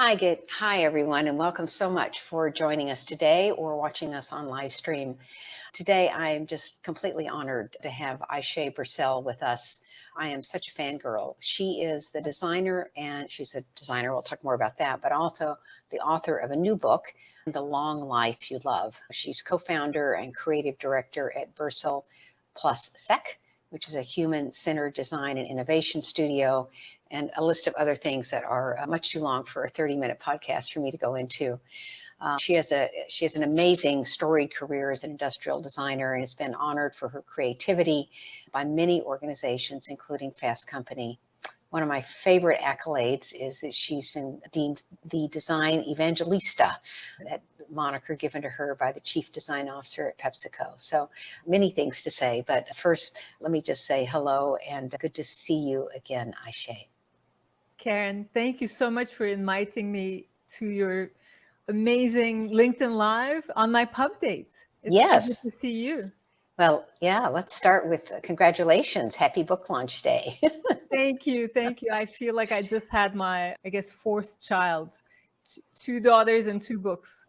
Hi everyone, and welcome so much for joining us today or watching us on live stream. Today, I am just completely honored to have Ayse Birsel with us. I am such a fangirl. She is the designer, and she's a designer. We'll talk more about that, but also the author of a new book, The Long Life You Love. She's co-founder and creative director at Birsel Plus Sec, which is a human-centered design and innovation studio, and a list of other things that are much too long for a 30-minute podcast for me to go into. She has an amazing storied career as an industrial designer and has been honored for her creativity by many organizations, including Fast Company. One of my favorite accolades is that she's been deemed the design evangelista, that moniker given to her by the chief design officer at PepsiCo. So many things to say, but first, let me just say hello and good to see you again, Ayse. Karen, thank you so much for inviting me to your amazing LinkedIn Live on my pub date. It's so good Yes. to see you. Well, yeah, let's start with congratulations. Happy book launch day. Thank you. Thank you. I feel like I just had my, fourth child, two daughters and two books.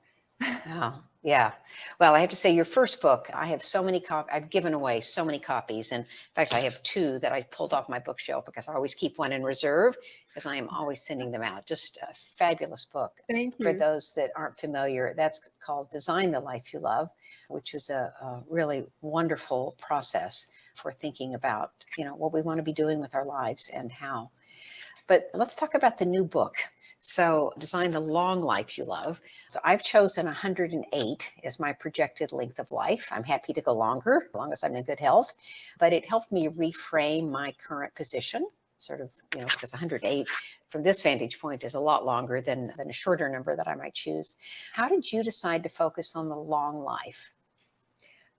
Oh, yeah. Well, I have to say, your first book, I have so many copies. I've given away so many copies. And in fact, I have two that I pulled off my bookshelf because I always keep one in reserve because I am always sending them out. Just a fabulous book. Thank For you. those that aren't familiar, that's called Design the Life You Love, which was a really wonderful process for thinking about, what we want to be doing with our lives and how. But let's talk about the new book. So, Design the Long Life You Love. So, I've chosen 108 as my projected length of life. I'm happy to go longer, as long as I'm in good health. But it helped me reframe my current position, sort of, because 108 from this vantage point is a lot longer than a shorter number that I might choose. How did you decide to focus on the long life?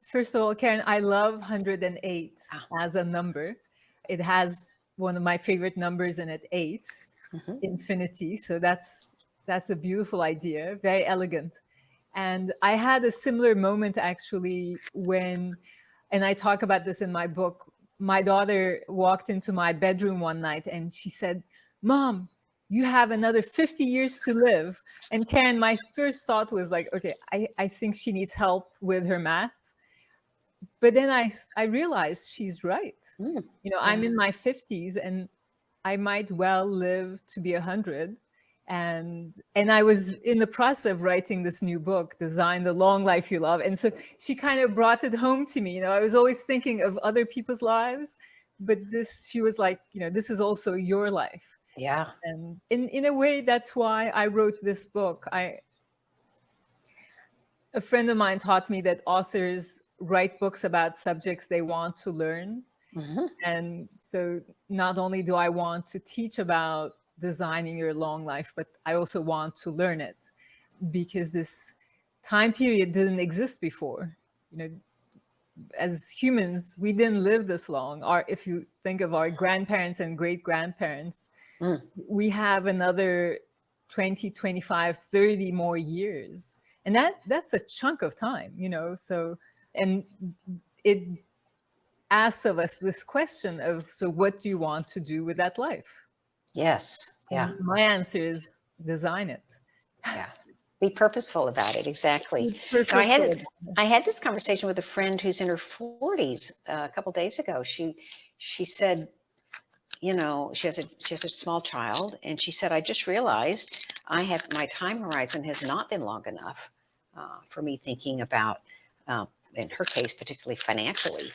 First of all, Karen, I love 108 Ah, as a number. It has one of my favorite numbers in it, 8. mhm. Infinity. So that's a beautiful idea, very elegant. And I had a similar moment actually when, and I talk about this in my book, my daughter walked into my bedroom one night and she said, "Mom, you have another 50 years to live." And Karen, my first thought was like, okay, I think she needs help with her math. But then I realized she's right. Mm, I'm yeah. in my 50s and I might well live to be 100. And I was in the process of writing this new book, Design the Long Life You Love. And so she kind of brought it home to me. I was always thinking of other people's lives, but she was like, this is also your life. Yeah. And in a way, that's why I wrote this book. A friend of mine taught me that authors write books about subjects they want to learn. Hmm. And so not only do I want to teach about designing your long life, but I also want to learn it because this time period didn't exist before. As humans, we didn't live this long. If you think of our grandparents and great grandparents, Mm. we have another 20, 25, 30 more years. And that's a chunk of time, so, and it asks of us this question of, so what do you want to do with that life? Yes. Yeah. And my answer is design it. Yeah. Be purposeful about it. Exactly. Be Now, purposeful. I had this conversation with a friend who's in her 40s a couple days ago. She said, she has a small child, and she said, I just realized my time horizon has not been long enough for me thinking about, in her case, particularly financially,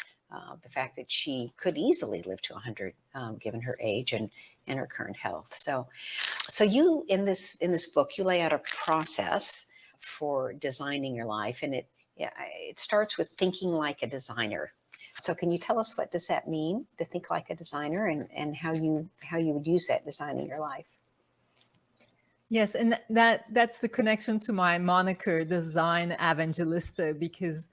the fact that she could easily live to 100, given her age and her current health. So you in this book, you lay out a process for designing your life, and it starts with thinking like a designer. So can you tell us, what does that mean to think like a designer, and how you would use that designing your life? Yes, and that's the connection to my moniker, Design Evangelista, because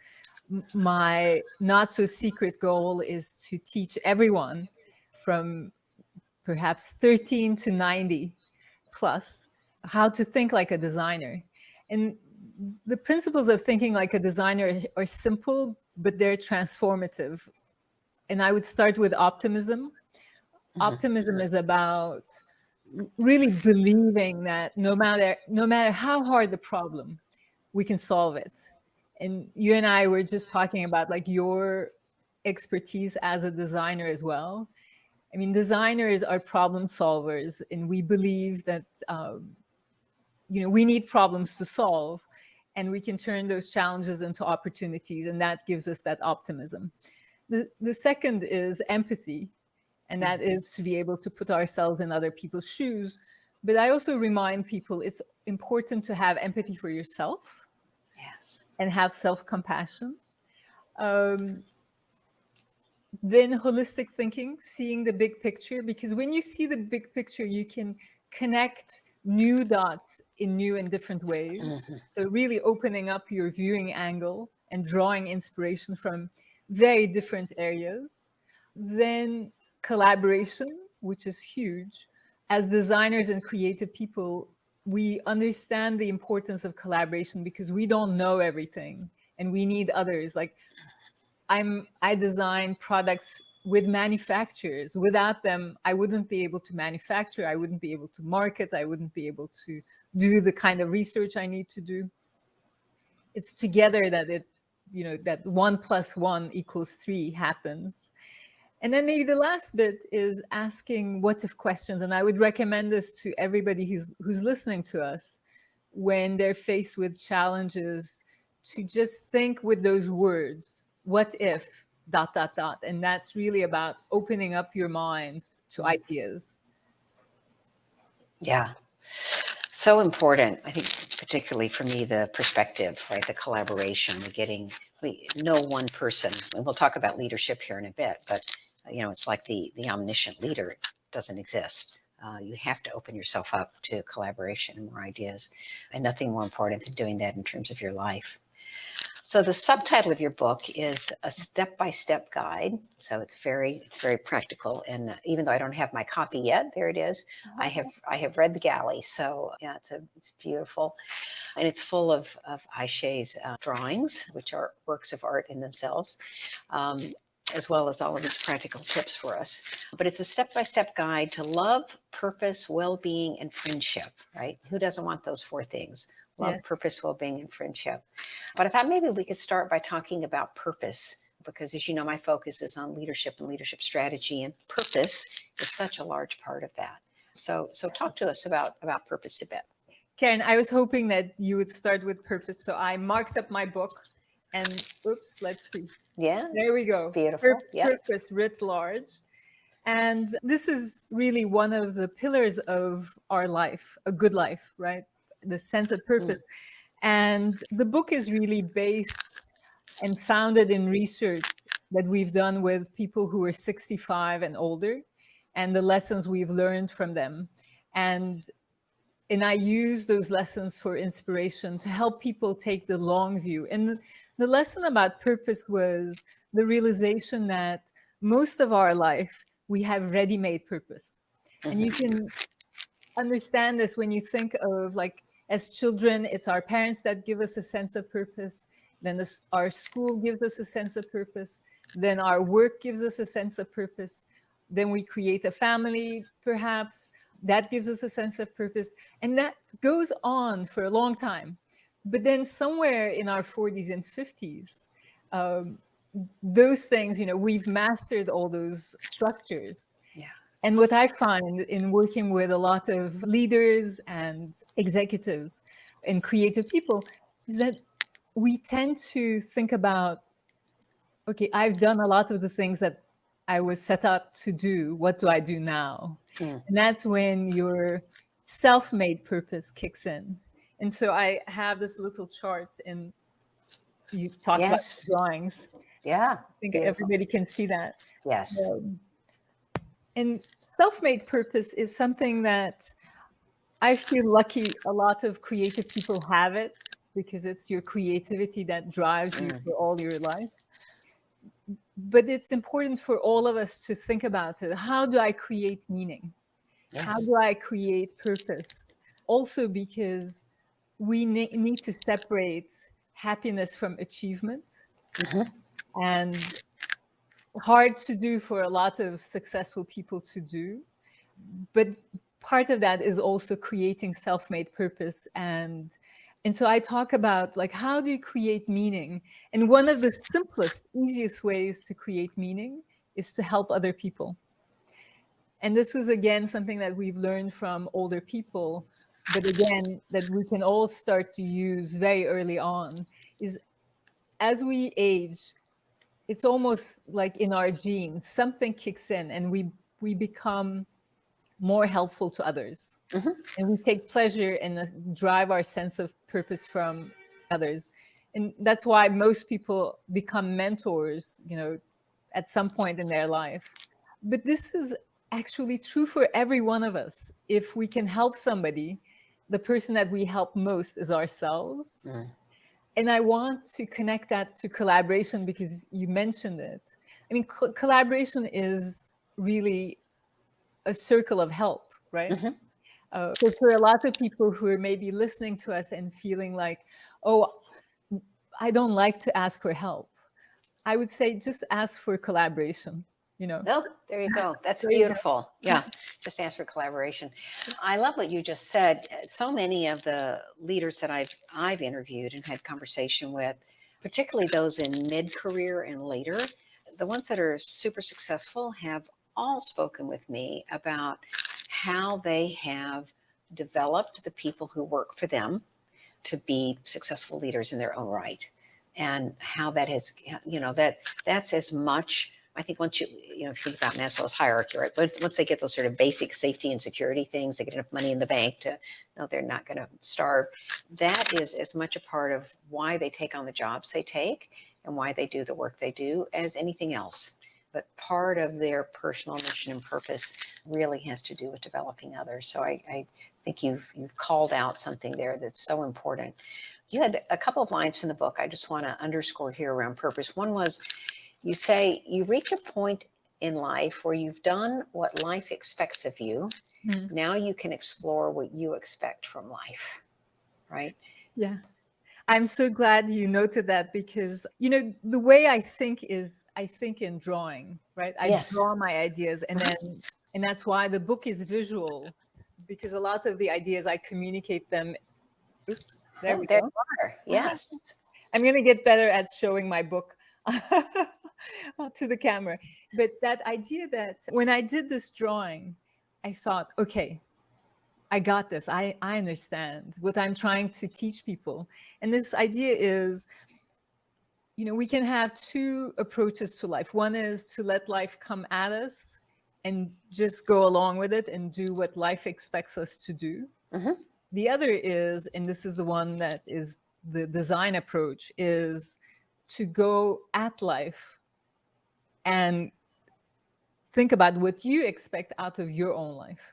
my not so secret goal is to teach everyone from perhaps 13 to 90 plus how to think like a designer. And the principles of thinking like a designer are simple, but they're transformative. And I would start with optimism. Mhm. Optimism is about really believing that no matter how hard the problem, we can solve it. And you and I were just talking about like your expertise as a designer as well. I mean, designers are problem solvers, and we believe that we need problems to solve, and we can turn those challenges into opportunities, and that gives us that optimism. The second is empathy, and that is to be able to put ourselves in other people's shoes. But I also remind people it's important to have empathy for yourself Yes. and have self-compassion. Then holistic thinking, seeing the big picture, because when you see the big picture, you can connect new dots in new and different ways. So really opening up your viewing angle and drawing inspiration from very different areas. Then collaboration, which is huge. As designers and creative people, we understand the importance of collaboration because we don't know everything and we need others. Like I design products with manufacturers. Without them, I wouldn't be able to manufacture. I wouldn't be able to market. I wouldn't be able to do the kind of research I need to do. It's together that that 1+1 = 3 happens. And then maybe the last bit is asking what if questions. And I would recommend this to everybody who's listening to us when they're faced with challenges, to just think with those words, what if, ... And that's really about opening up your minds to ideas. Yeah. So important. I think particularly for me, the perspective, right? The collaboration, no one person, and we'll talk about leadership here in a bit, but it's like the omniscient leader doesn't exist. You have to open yourself up to collaboration and more ideas, and nothing more important than doing that in terms of your life. So the subtitle of your book is a step-by-step guide. So it's very practical. And even though I don't have my copy yet, there it is. I have read the galley. So yeah, it's beautiful, and it's full of Ayse's drawings, which are works of art in themselves, as well as all of its practical tips for us. But it's a step-by-step guide to love, purpose, well-being, and friendship. Right? Who doesn't want those 4 things? Love, Yes. purpose, well-being, and friendship. But I thought maybe we could start by talking about purpose, because as you know, my focus is on leadership and leadership strategy, and purpose is such a large part of that. So talk to us about purpose a bit. Karen, I was hoping that you would start with purpose. So I marked up my book and let's see. Yeah. There we go. Beautiful. Purpose writ large. And this is really one of the pillars of our life, a good life, right? The sense of purpose. And the book is really based and founded in research that we've done with people who are 65 and older, and the lessons we've learned from them. And I use those lessons for inspiration to help people take the long view. And the lesson about purpose was the realization that most of our life, we have ready-made purpose. And you can understand this when you think of, like, as children, it's our parents that give us a sense of purpose. Then our school gives us a sense of purpose. Then our work gives us a sense of purpose. Then we create a family, perhaps. That gives us a sense of purpose. And that goes on for a long time. But then somewhere in our 40s and 50s, those things, we've mastered all those structures. Yeah. And what I find in working with a lot of leaders and executives and creative people is that we tend to think about, okay, I've done a lot of the things that I was set out to do. What do I do now? And that's when your self-made purpose kicks in. And so I have this little chart, and you talked about drawings. Yeah. I think Beautiful. everybody can see that. Yes. And self-made purpose is something that I feel lucky a lot of creative people have it, because it's your creativity that drives you for all your life. But it's important for all of us to think about it. How do I create meaning? Yes. How do I create purpose? Also, because we need to separate happiness from achievement. And hard to do for a lot of successful people to do. But part of that is also creating self-made purpose. And so I talk about, like, how do you create meaning? And one of the simplest, easiest ways to create meaning is to help other people. And this was, again, something that we've learned from older people, but again, that we can all start to use very early on, is as we age, it's almost like in our genes, something kicks in and we become more helpful to others. And we take pleasure and drive our sense of purpose from others. And that's why most people become mentors, at some point in their life. But this is actually true for every one of us. If we can help somebody, the person that we help most is ourselves. And I want to connect that to collaboration because you mentioned it. I mean, collaboration is really a circle of help, right? So for a lot of people who are maybe listening to us and feeling like, oh, I don't like to ask for help, I would say just ask for collaboration. Oh, there you go. That's There you go. beautiful. Yeah, just ask for collaboration. I love what you just said. So many of the leaders that I've interviewed and had conversation with, particularly those in mid-career and later, the ones that are super successful have all spoken with me about how they have developed the people who work for them to be successful leaders in their own right, and how that has, that's as much. I think once if you think about Maslow's hierarchy, right? But once they get those sort of basic safety and security things, they get enough money in the bank to know they're not going to starve. That is as much a part of why they take on the jobs they take and why they do the work they do as anything else. But part of their personal mission and purpose really has to do with developing others. So I think you've called out something there that's so important. You had a couple of lines from the book I just want to underscore here around purpose. One was, you say you reach a point in life where you've done what life expects of you. Now you can explore what you expect from life, right? Yeah. I'm so glad you noted that because, the way I think is I think in drawing, right? I Yes. draw my ideas and that's why the book is visual, because a lot of the ideas I communicate them. Oops, there we There go. you are. Yes. I'm going to get better at showing my book to the camera. But that idea that when I did this drawing, I thought, okay, I got this. I understand what I'm trying to teach people. And this idea is, we can have two approaches to life. One is to let life come at us and just go along with it and do what life expects us to do. The other is, and this is the one that is the design approach, is to go at life and think about what you expect out of your own life.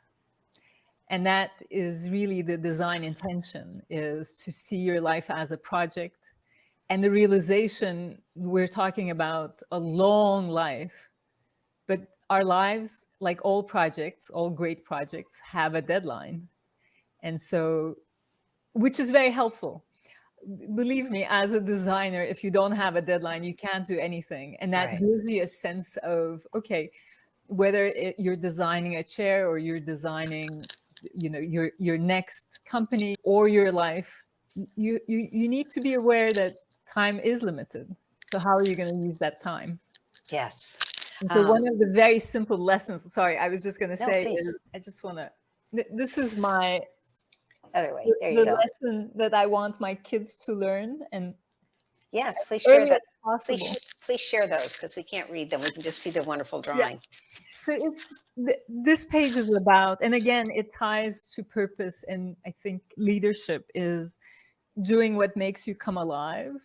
And that is really the design intention, is to see your life as a project. And the realization, we're talking about a long life, but our lives, like all projects, all great projects, have a deadline. And so, which is very helpful. Believe me, as a designer, if you don't have a deadline, you can't do anything. And that Right. gives you a sense of, okay, whether you're designing a chair or you're designing, your next company or your life, you need to be aware that time is limited. So how are you going to use that time? Yes. And so one of the very simple lessons, sorry, I was just going to No, say, please. is I just want to, this is my, Other way. There you the go. lesson that I want my kids to learn, and Yes, please early share as that. possible. Please share those because we can't read them. We can just see the wonderful Yeah. drawing. So this page is about, and again, it ties to purpose, and I think leadership is doing what makes you come alive.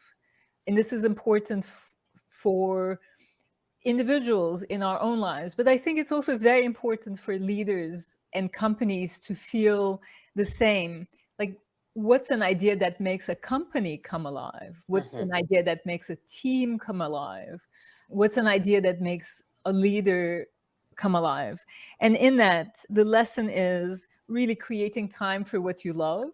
And this is important for individuals in our own lives, but I think it's also very important for leaders and companies to feel the same. Like, what's an idea that makes a company come alive? What's an idea that makes a team come alive? What's an idea that makes a leader come alive? And in that, the lesson is really creating time for what you love.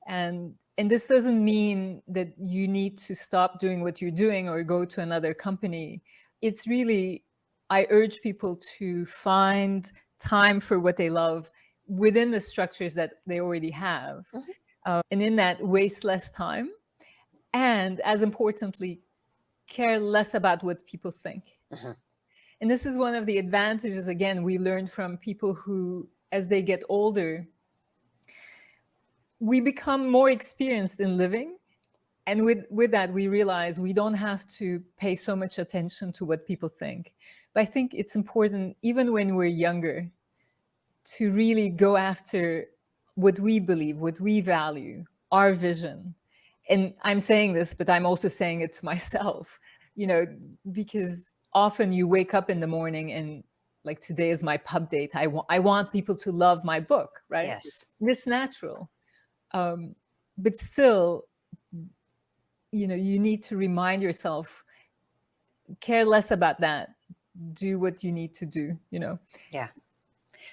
And this doesn't mean that you need to stop doing what you're doing or go to another company. It's really, I urge people to find time for what they love within the structures that they already have. Mhm. And in that, waste less time. And as importantly, care less about what people think. Mhm. And this is one of the advantages, again, we learned from people who, as they get older, we become more experienced in living. And with that, we realize we don't have to pay so much attention to what people think. But I think it's important, even when we're younger, to really go after what we believe, what we value, our vision. And I'm saying this, but I'm also saying it to myself, because often you wake up in the morning and like, today is my pub date. I want people to love my book, right? Yes. And it's natural. But still, you need to remind yourself, care less about that. Do what you need to do. Yeah.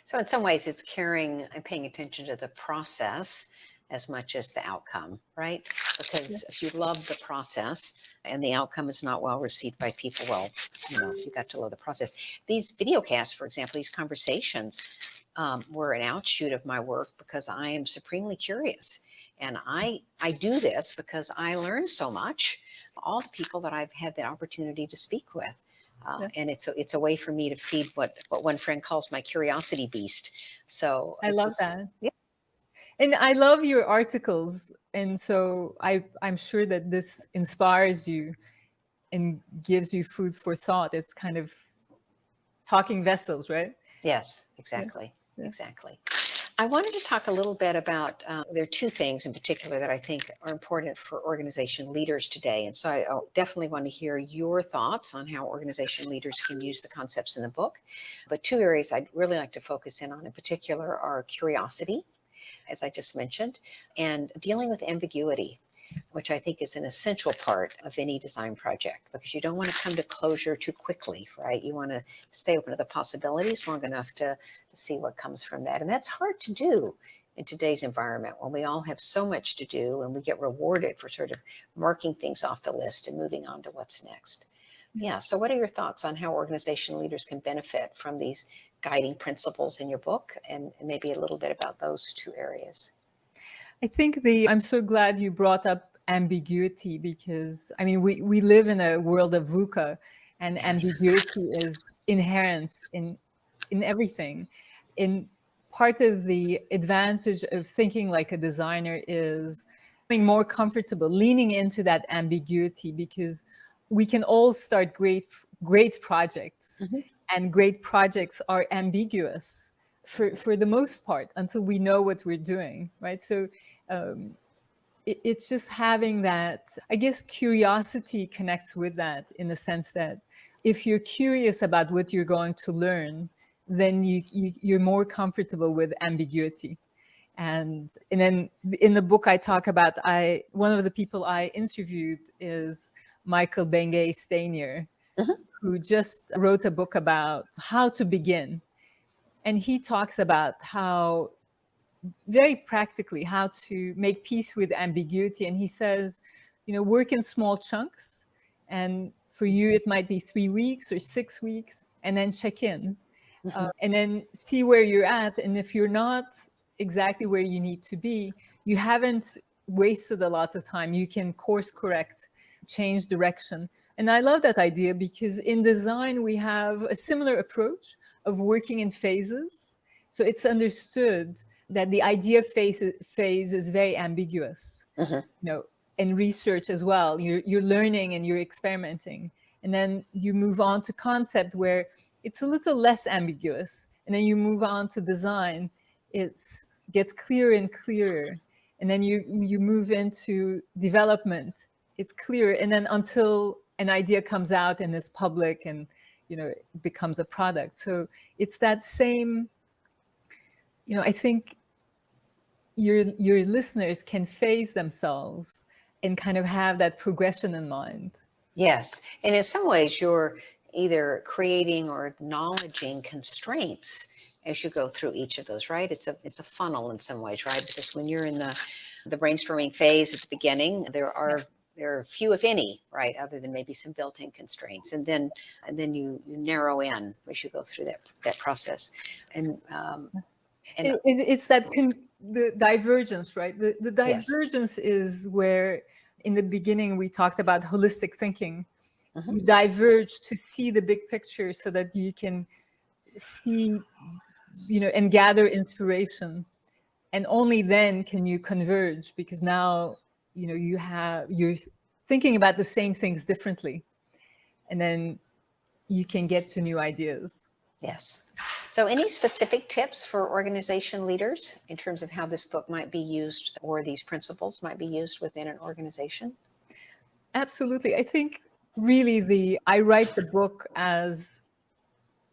So in some ways, it's caring and paying attention to the process as much as the outcome, right? Yeah. Because if you love the process and the outcome is not well received by people, well, you got to love the process. These video casts, for example, these conversations were an outshoot of my work because I am supremely curious. And I do this because I learn so much. All the people that I've had the opportunity to speak with. Yeah. And it's a way for me to feed what one friend calls my curiosity beast. So I it's love just, that. yeah. And I love your articles. And so I'm sure that this inspires you and gives you food for thought. It's kind of talking vessels, right? Yes, Yeah. exactly. Yeah. Exactly. I wanted to talk a little bit about, there are two things in particular that I think are important for organization leaders today. And so I definitely want to hear your thoughts on how organization leaders can use the concepts in the book. But two areas I'd really like to focus in on in particular are curiosity, as I just mentioned, and dealing with ambiguity, which I think is an essential part of any design project because you don't want to come to closure too quickly, right? You want to stay open to the possibilities long enough to see what comes from that. And that's hard to do in today's environment when we all have so much to do and we get rewarded for sort of marking things off the list and moving on to what's next. Yeah. So, what are your thoughts on how organization leaders can benefit from these guiding principles in your book and maybe a little bit about those two areas? I think I'm so glad you brought up ambiguity because, I mean, we live in a world of VUCA, and Yes. ambiguity is inherent in everything. In part of the advantage of thinking like a designer is being more comfortable, leaning into that ambiguity, because we can all start great projects, Mhm. and great projects are ambiguous for the most part until we know what we're doing, right? So um, it's just having that, I guess curiosity connects with that, in the sense that if you're curious about what you're going to learn, then you're more comfortable with ambiguity. And then in the book I talk about, one of the people I interviewed is Michael Bengay Stanier, Mhm. who just wrote a book about how to begin. And he talks about how, very practically, how to make peace with ambiguity. And he says, work in small chunks. And for you, it might be 3 weeks or 6 weeks, and then check in, Mhm. and then see where you're at. And if you're not exactly where you need to be, you haven't wasted a lot of time. You can course correct, change direction. And I love that idea because in design, we have a similar approach of working in phases. So it's understood that the idea phase is very ambiguous, Mhm. in research as well. You're learning and you're experimenting. And then you move on to concept, where it's a little less ambiguous. And then you move on to design. It gets clearer and clearer. And then you move into development. It's clear. And then until an idea comes out and is public and it becomes a product. So it's that same, I think your listeners can phase themselves and kind of have that progression in mind. Yes. And in some ways, you're either creating or acknowledging constraints as you go through each of those, right? It's a funnel in some ways, right? Because when you're in the brainstorming phase at the beginning, Yeah. there are few, if any, right, other than maybe some built-in constraints, and then you narrow in as you go through that process. And And It's that the divergence, right? The yes. divergence is where in the beginning we talked about holistic thinking. Hmm. You diverge to see the big picture so that you can see, and gather inspiration. And only then can you converge, because now, you're thinking about the same things differently. And then you can get to new ideas. Yes. So, any specific tips for organization leaders in terms of how this book might be used or these principles might be used within an organization? Absolutely. I think really I write the book as,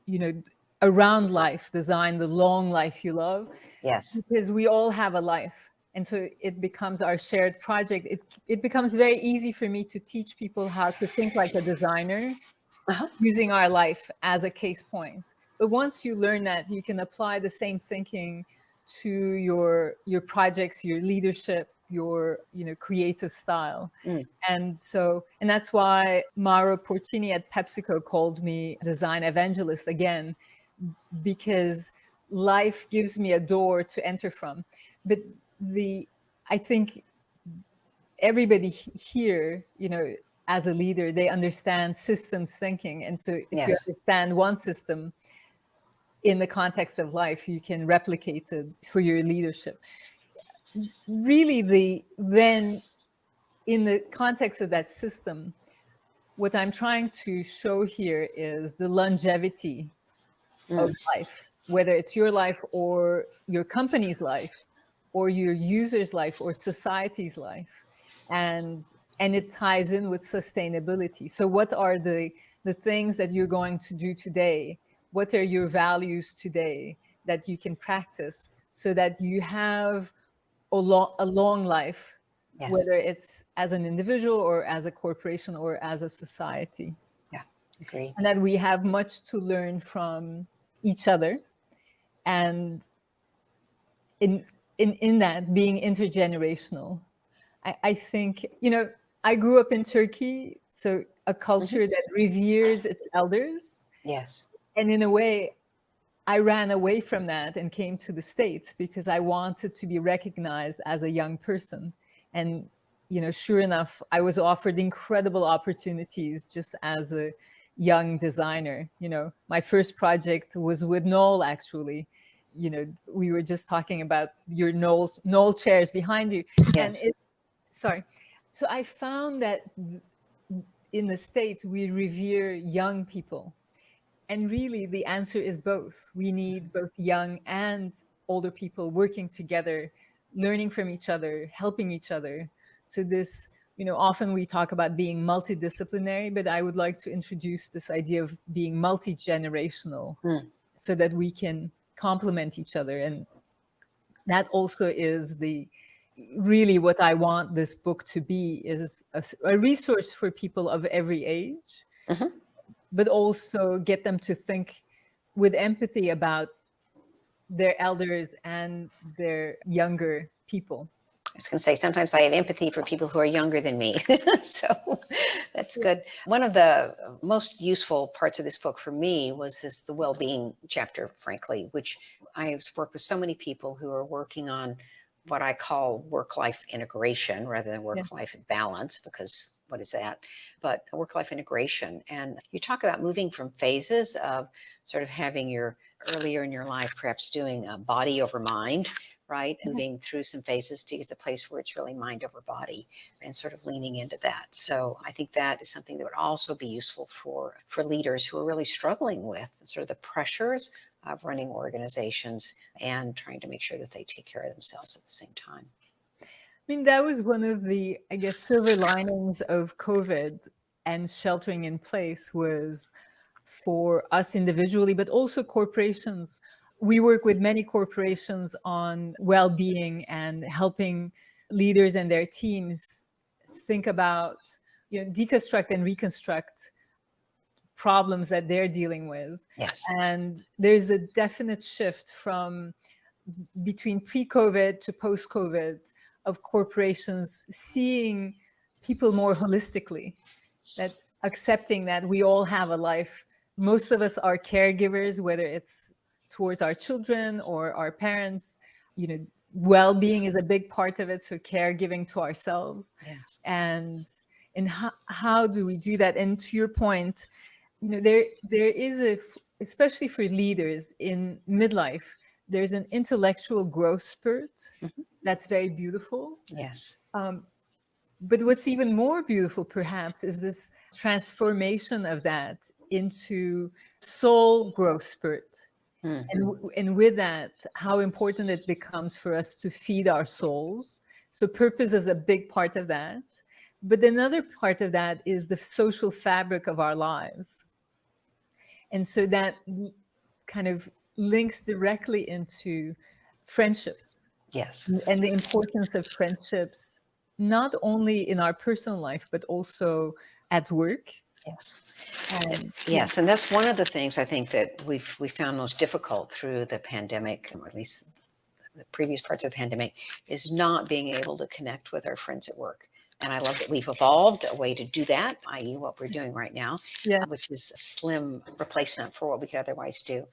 you know, around life design, the long life you love, Yes. because we all have a life. And so it becomes our shared project. It becomes very easy for me to teach people how to think like a designer Uh-huh. using our life as a case point. But once you learn that, you can apply the same thinking to your projects, your leadership, your creative style. Mm. And that's why Mauro Porcini at PepsiCo called me design evangelist again, because life gives me a door to enter from. But the I think everybody here, as a leader, they understand systems thinking. And so if you Yes. understand one system in the context of life, you can replicate it for your leadership. Really, then in the context of that system, what I'm trying to show here is the longevity of Mm. life, whether it's your life or your company's life or your user's life or society's life. And it ties in with sustainability. So what are the things that you're going to do today? What are your values today that you can practice so that you have a long life, Yes. whether it's as an individual or as a corporation or as a society? Yeah. Agree. And that we have much to learn from each other. And in that being intergenerational, I think, I grew up in Turkey, so a Hmm. culture that reveres its elders. Yes. And in a way, I ran away from that and came to the States because I wanted to be recognized as a young person. And, sure enough, I was offered incredible opportunities just as a young designer. My first project was with Knoll, actually. We were just talking about your Knoll chairs behind you. And Yes. sorry. So I found that in the States, we revere young people. And really, the answer is both. We need both young and older people working together, learning from each other, helping each other. So this, often we talk about being multidisciplinary, but I would like to introduce this idea of being multi-generational Mm. so that we can complement each other. And that also is really what I want this book to be, is a resource for people of every age, Hmm. but also get them to think with empathy about their elders and their younger people. I was going to say, sometimes I have empathy for people who are younger than me. So that's good. One of the most useful parts of this book for me was the well-being chapter, frankly, which I have worked with so many people who are working on what I call work-life integration rather than Yeah. work-life balance, because what is that? But work-life integration. And you talk about moving from phases of sort of having your earlier in your life, perhaps doing body over mind, right? Moving through some phases to use a place where it's really mind over body and sort of leaning into that. So I think that is something that would also be useful for leaders who are really struggling with sort of the pressures of running organizations and trying to make sure that they take care of themselves at the same time. I mean, that was one of the, I guess, silver linings of COVID and sheltering in place was for us individually, but also corporations. We work with many corporations on well-being and helping leaders and their teams think about, deconstruct and reconstruct problems that they're dealing with. Yes. And there's a definite shift from between pre-COVID to post-COVID of corporations seeing people more holistically, that accepting that we all have a life. Most of us are caregivers, whether it's towards our children or our parents. Well-being is a big part of it, so caregiving to ourselves. Yes. And how do we do that? And to your point, there is especially for leaders in midlife, there's an intellectual growth spurt Mhm. that's very beautiful. Yes. But what's even more beautiful, perhaps, is this transformation of that into soul growth spurt. Mhm. And with that, how important it becomes for us to feed our souls. So purpose is a big part of that. But another part of that is the social fabric of our lives. And so that kind of links directly into friendships Yes. and the importance of friendships, not only in our personal life, but also at work. Yes. And yeah, Yes, and that's one of the things I think that we found most difficult through the pandemic, or at least the previous parts of the pandemic, is not being able to connect with our friends at work. And I love that we've evolved a way to do that, i.e., what we're doing right now, yeah, which is a slim replacement for what we could otherwise do.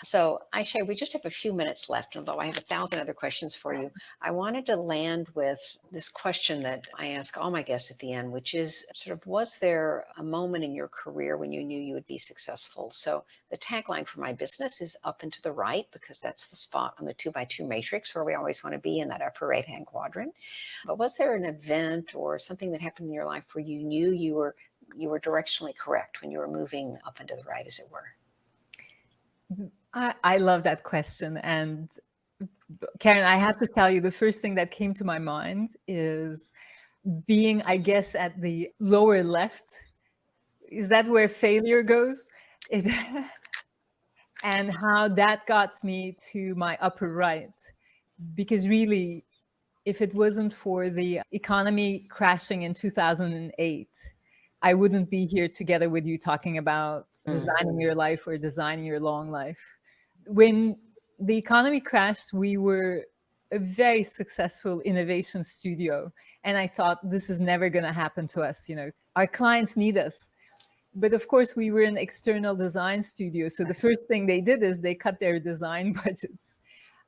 So, Ayse, we just have a few minutes left, although I have 1,000 other questions for you. I wanted to land with this question that I ask all my guests at the end, which is sort of, was there a moment in your career when you knew you would be successful? So, the tagline for my business is up and to the right, because that's the spot on the 2x2 matrix where we always want to be, in that upper right hand quadrant. But was there an event or something that happened in your life where you knew you were directionally correct when you were moving up and to the right, as it were? I love that question. And Karen, I have to tell you, the first thing that came to my mind is being, I guess, at the lower left. Is that where failure goes? It, and how that got me to my upper right. Because really, if it wasn't for the economy crashing in 2008, I wouldn't be here together with you talking about designing your life or designing your long life. When the economy crashed, we were a very successful innovation studio. And I thought, this is never going to happen to us. Our clients need us. But of course, we were an external design studio. So the first thing they did is they cut their design budgets.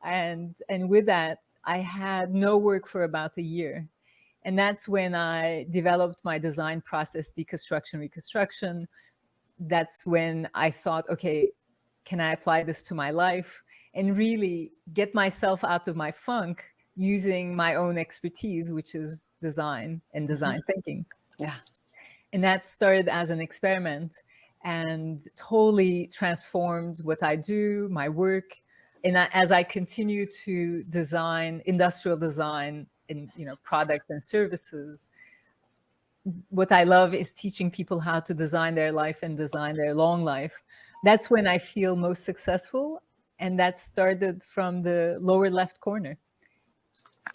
And with that, I had no work for about a year. And that's when I developed my design process, deconstruction, reconstruction. That's when I thought, okay, can I apply this to my life and really get myself out of my funk using my own expertise, which is design and design thinking. Yeah. And that started as an experiment and totally transformed what I do, my work. And as I continue to design, industrial design in products and services, what I love is teaching people how to design their life and design their long life. That's when I feel most successful. And that started from the lower left corner.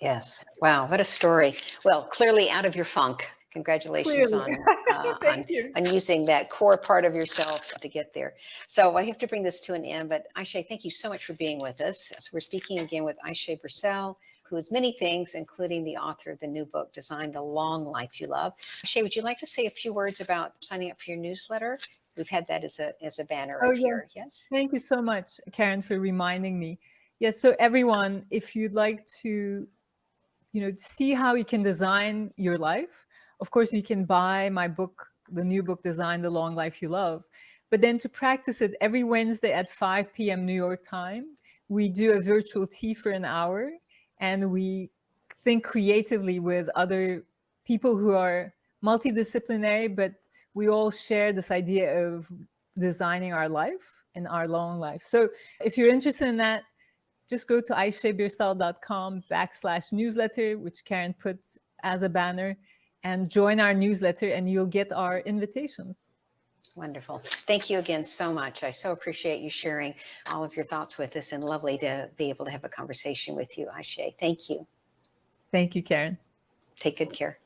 Yes. Wow, what a story. Well, clearly out of your funk. Congratulations Clearly. on Thank you. on using that core part of yourself to get there. So I have to bring this to an end, but Ayse, thank you so much for being with us. So we're speaking again with Ayse Birsel, who is many things, including the author of the new book, Design the Long Life You Love. Ayse, would you like to say a few words about signing up for your newsletter? We've had that as a banner Oh, up yeah. here. Yes. Thank you so much, Karen, for reminding me. Yes, so everyone, if you'd like to see how you can design your life. Of course, you can buy my book, the new book, Design the Long Life You Love. But then to practice it every Wednesday at 5 p.m. New York time, we do a virtual tea for an hour and we think creatively with other people who are multidisciplinary, but we all share this idea of designing our life and our long life. So if you're interested in that, just go to aysebirsel.com/newsletter, which Karen put as a banner, and join our newsletter and you'll get our invitations. Wonderful. Thank you again so much. I so appreciate you sharing all of your thoughts with us, and lovely to be able to have a conversation with you, Ayse. Thank you. Thank you, Karen. Take good care.